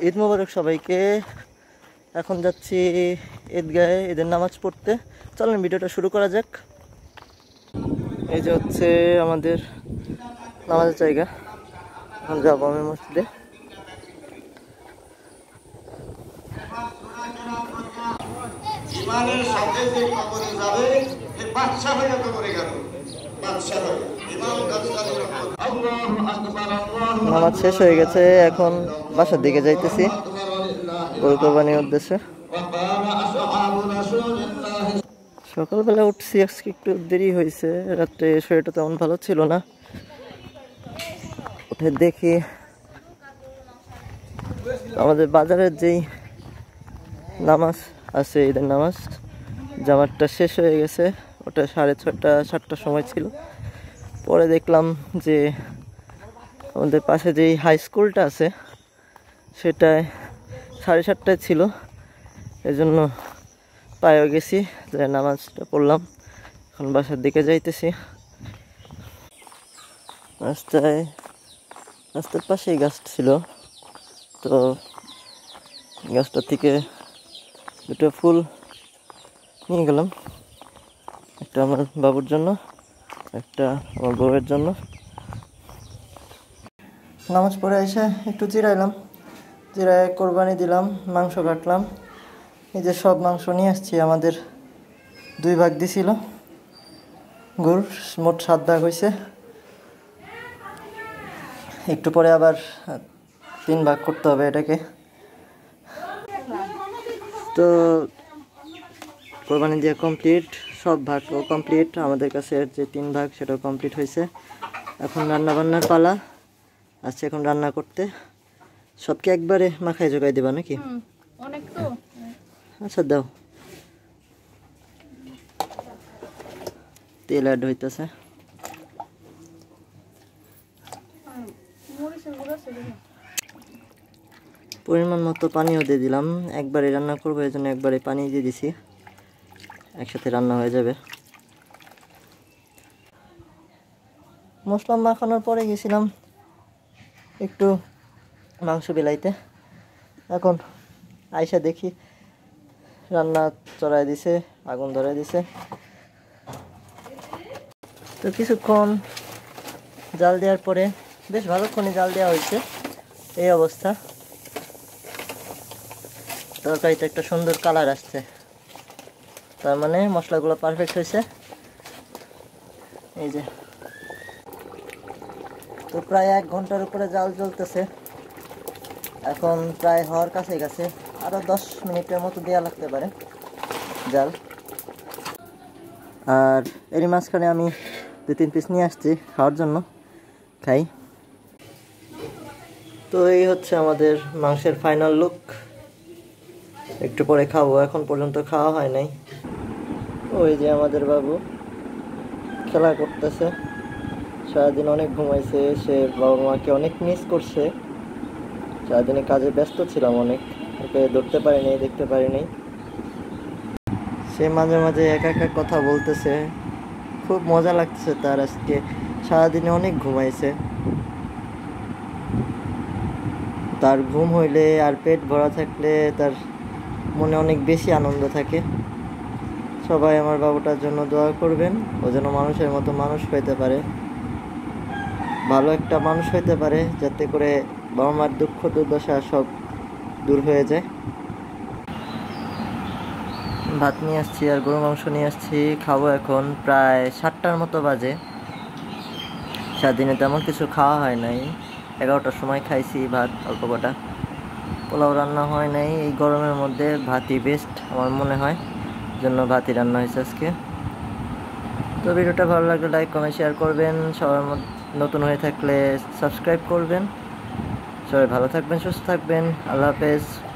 ঈদ মোবারক সবাইকে। এখন যাচ্ছি ঈদগাহে ঈদের নামাজ পড়তে। চলেন ভিডিওটা শুরু করা যাক। এই যে হচ্ছে আমাদের নামাজের জায়গা। এখন যাবো আমি মসজিদে। নামাজ শেষ হয়ে গেছে, এখন বাসার দিকে যাইতেছি গরু কোরবানির উদ্দেশ্যে। সকালবেলা উঠছি, আজকে একটু দেরি হয়েছে, রাত্রে শরীরটা তেমন ভালো ছিল না। উঠে দেখি আমাদের বাজারের যেই নামাজ আছে, ঈদের নামাজ জামাতটা শেষ হয়ে গেছে। ওটা 6:30 7টার সময় ছিল। পরে দেখলাম যে আমাদের পাশে যেই হাই স্কুলটা আছে সেটায় 7:30টায় ছিল। এজন্য পায়েও গেছি, যে নামাজটা পড়লাম। এখন বাসার দিকে যাইতেছি। রাস্তার পাশেই গাছ ছিল, তো গাছটা থেকে দুটো ফুল নিয়ে গেলাম, একটা আমার বাবুর জন্য, একটা আমার বউয়ের জন্য। নামাজ পড়ে এসে একটু জিরাইলাম, জিরায় কোরবানি দিলাম, মাংস কাটলাম। এই যে সব মাংস নিয়ে আসছি, আমাদের 2 ভাগ দিছিল গরুর, মোট 7 ভাগ হয়েছে। একটু পরে আবার 3 ভাগ করতে হবে এটাকে। তো কোরবানি দিয়ে কমপ্লিট, সব ভাগও কমপ্লিট। আমাদের কাছে যে 3 ভাগ সেটাও কমপ্লিট হয়েছে। এখন রান্নাবান্নার পালা আছে, এখন রান্না করতে। সবকে একবারে মাখায় জোগাই দেবা নাকি? আচ্ছা দাও। তেল অ্যাড হইতেছে। পরিমাণ মতো পানিও দিয়ে দিলাম। একবারে রান্না করবো, এই জন্য একবারে পানি দিয়ে দিছি, একসাথে রান্না হয়ে যাবে। মশলা মাখানোর পরে গেছিলাম একটু মাংস বিলাইতে। এখন আইসা দেখি রান্না চড়াই দিছে, আগুন ধরাই দিছে। তো কিছুক্ষণ জাল দেওয়ার পরে, বেশ ভালোক্ষণই জাল দেওয়া হয়েছে, এই অবস্থা। তরকারিতে একটা সুন্দর কালার আসছে, তার মানে মশলাগুলো পারফেক্ট হয়েছে। এই যে, তো প্রায় 1 ঘন্টার উপরে জাল জ্বলতেছে। এখন প্রায় হওয়ার কাছে গেছে, আরও 10 মিনিটের মতো দেওয়া লাগতে পারে জাল। আর এরই মাঝখানে আমি 2-3 পিস নিয়ে আসছি খাওয়ার জন্য, খাই। তো এই হচ্ছে আমাদের মাংসের ফাইনাল লুক। একটু পরে খাবো, এখন পর্যন্ত খাওয়া হয় নাই। ওই যে আমাদের বাবু খেলা করতেছে, সারাদিন অনেক ঘুমাইছে, সে বাবা মাকে অনেক মিস করছে। সারাদিনে কাজে ব্যস্ত ছিলাম অনেক, ওকে ধরতে পারিনি, দেখতে পারিনি। সে মাঝে মাঝে একা একা কথা বলতেছে, খুব মজা লাগছে তার। আজকে সারাদিনে অনেক ঘুমাইছে। তার ঘুম হইলে আর পেট ভরা থাকলে তার মনে অনেক বেশি আনন্দ থাকে। সবাই আমার বাবুটার জন্য দোয়া করবেন, ও যেন মানুষের মতো মানুষ হইতে পারে, ভালো একটা মানুষ হইতে পারে, যাতে করে বাবা মার দুঃখ দুর্দশা সব দূর হয়ে যায়। ভাত নিয়ে আসছি আর গরু মাংস নিয়ে আসছি, খাবো। এখন প্রায় 7টার মতো বাজে। সারাদিনে তেমন কিছু খাওয়া হয় নাই, 11টার সময় খাইছি ভাত অল্প কটা। পোলাও রান্না হয় নাই, এই গরমের মধ্যে ভাতই বেস্ট আমার মনে হয়, জন্য ভাতই রান্না হয়েছে আজকে। তো ভিডিওটা ভালো লাগলে লাইক কমেন্ট শেয়ার করবেন, সবার নতুন হয়ে থাকলে সাবস্ক্রাইব করবেন। সবাই ভালো থাকবেন, সুস্থ থাকবেন। আল্লাহ হাফেজ।